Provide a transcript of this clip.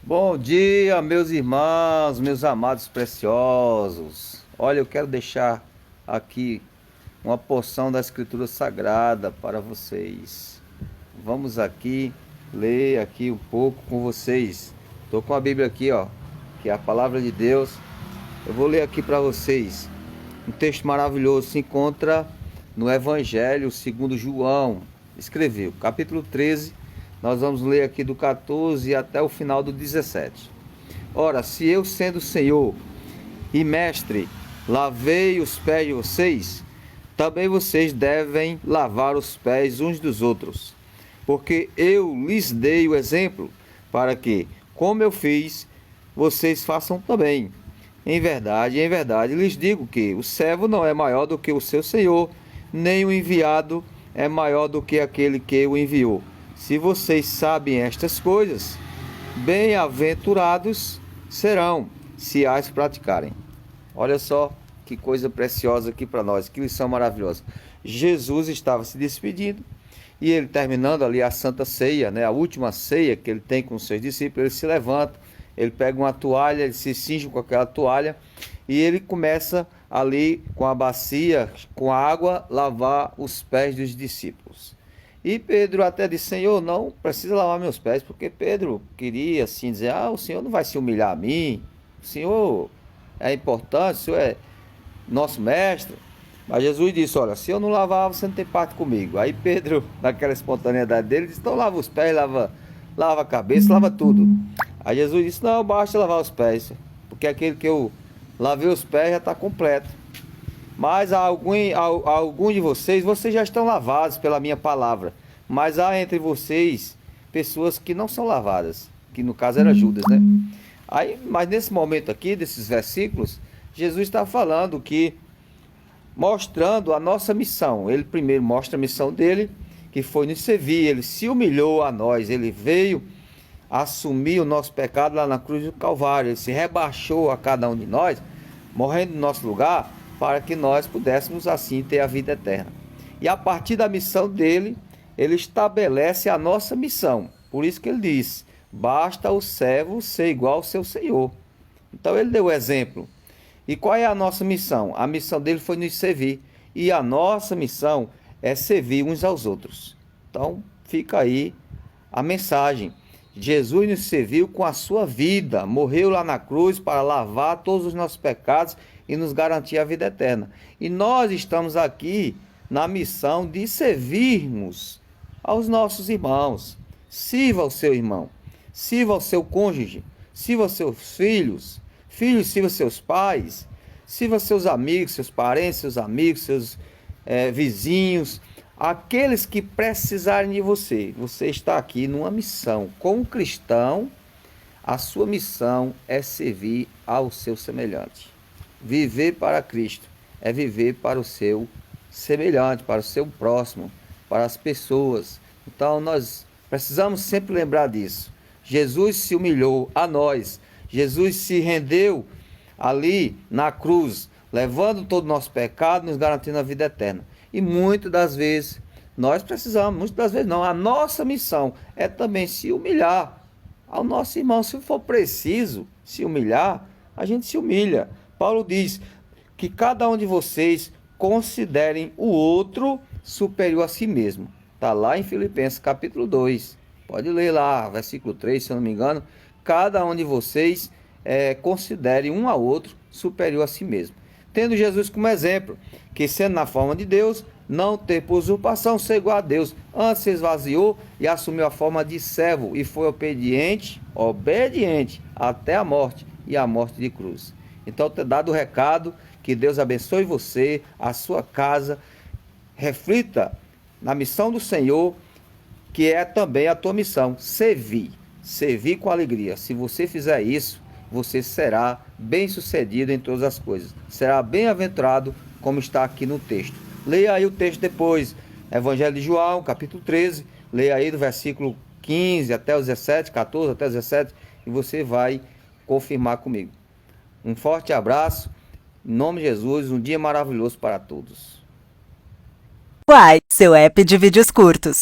Bom dia, meus irmãos, meus amados preciosos. Olha, eu quero deixar aqui uma porção da Escritura Sagrada para vocês. Vamos aqui ler aqui um pouco com vocês. Estou com a Bíblia aqui, ó, que é a palavra de Deus. Eu vou ler aqui para vocês. Um texto maravilhoso se encontra no Evangelho segundo João. Escreveu, capítulo 13. Nós vamos ler aqui do 14 até o final do 17. Ora, se eu, sendo Senhor e Mestre, lavei os pés de vocês, também vocês devem lavar os pés uns dos outros. Porque eu lhes dei o exemplo, para que, como eu fiz, vocês façam também. Em verdade, lhes digo que o servo não é maior do que o seu senhor, nem o enviado é maior do que aquele que o enviou. Se vocês sabem estas coisas, bem-aventurados serão se as praticarem. Olha só que coisa preciosa aqui para nós, que lição maravilhosa. Jesus estava se despedindo e ele, terminando ali a Santa Ceia, né, a última ceia que ele tem com os seus discípulos, ele se levanta, ele pega uma toalha, ele se cinge com aquela toalha e ele começa ali com a bacia, com a água, lavar os pés dos discípulos. E Pedro até disse: Senhor, não precisa lavar meus pés, porque Pedro queria assim dizer: o Senhor não vai se humilhar a mim, o Senhor é importante, o Senhor é nosso mestre. Mas Jesus disse: olha, se eu não lavar, você não tem parte comigo. Aí Pedro, naquela espontaneidade dele, disse: então lava os pés, lava a cabeça, lava tudo. Aí Jesus disse: não, basta lavar os pés, porque aquele que eu lavei os pés já está completo. Mas alguns de vocês já estão lavados pela minha palavra. Mas há entre vocês pessoas que não são lavadas, que no caso era Judas, né? Aí, mas nesse momento aqui, desses versículos, Jesus está falando que, mostrando a nossa missão. Ele primeiro mostra a missão dele, que foi nos servir. Ele se humilhou a nós, ele veio assumir o nosso pecado lá na cruz do Calvário. Ele se rebaixou a cada um de nós, morrendo no nosso lugar, para que nós pudéssemos assim ter a vida eterna. E a partir da missão dele, ele estabelece a nossa missão. Por isso que ele diz: basta o servo ser igual ao seu senhor. Então ele deu o exemplo. E qual é a nossa missão? A missão dele foi nos servir. E a nossa missão é servir uns aos outros. Então fica aí a mensagem. Jesus nos serviu com a sua vida, morreu lá na cruz para lavar todos os nossos pecados e nos garantir a vida eterna. E nós estamos aqui na missão de servirmos aos nossos irmãos. Sirva ao seu irmão, sirva ao seu cônjuge, sirva aos seus filhos, filhos sirva aos seus pais, sirva aos seus amigos, seus parentes, seus amigos, seus vizinhos, aqueles que precisarem de você. Você está aqui numa missão. Como cristão, a sua missão é servir ao seu semelhante. Viver para Cristo é viver para o seu semelhante, para o seu próximo, para as pessoas. Então nós precisamos sempre lembrar disso. Jesus se humilhou a nós. Jesus se rendeu ali na cruz, levando todo o nosso pecado, nos garantindo a vida eterna. E muitas das vezes nós precisamos, muitas das vezes não, a nossa missão é também se humilhar ao nosso irmão. Se for preciso se humilhar, a gente se humilha. Paulo diz que cada um de vocês considerem o outro superior a si mesmo. Está lá em Filipenses capítulo 2. Pode ler lá, versículo 3, se eu não me engano. Cada um de vocês considere um ao outro superior a si mesmo. Tendo Jesus como exemplo, que sendo na forma de Deus, não ter por usurpação ser igual a Deus, antes se esvaziou e assumiu a forma de servo e foi obediente até a morte e a morte de cruz. Então, ter dado o recado, que Deus abençoe você, a sua casa, reflita na missão do Senhor, que é também a tua missão, servir com alegria. Se você fizer isso, você será bem-sucedido em todas as coisas, será bem-aventurado, como está aqui no texto. Leia aí o texto depois, Evangelho de João, capítulo 13, leia aí do versículo 15 até o 17, 14 até o 17, e você vai confirmar comigo. Um forte abraço, em nome de Jesus, um dia maravilhoso para todos. Uai, seu app de vídeos curtos.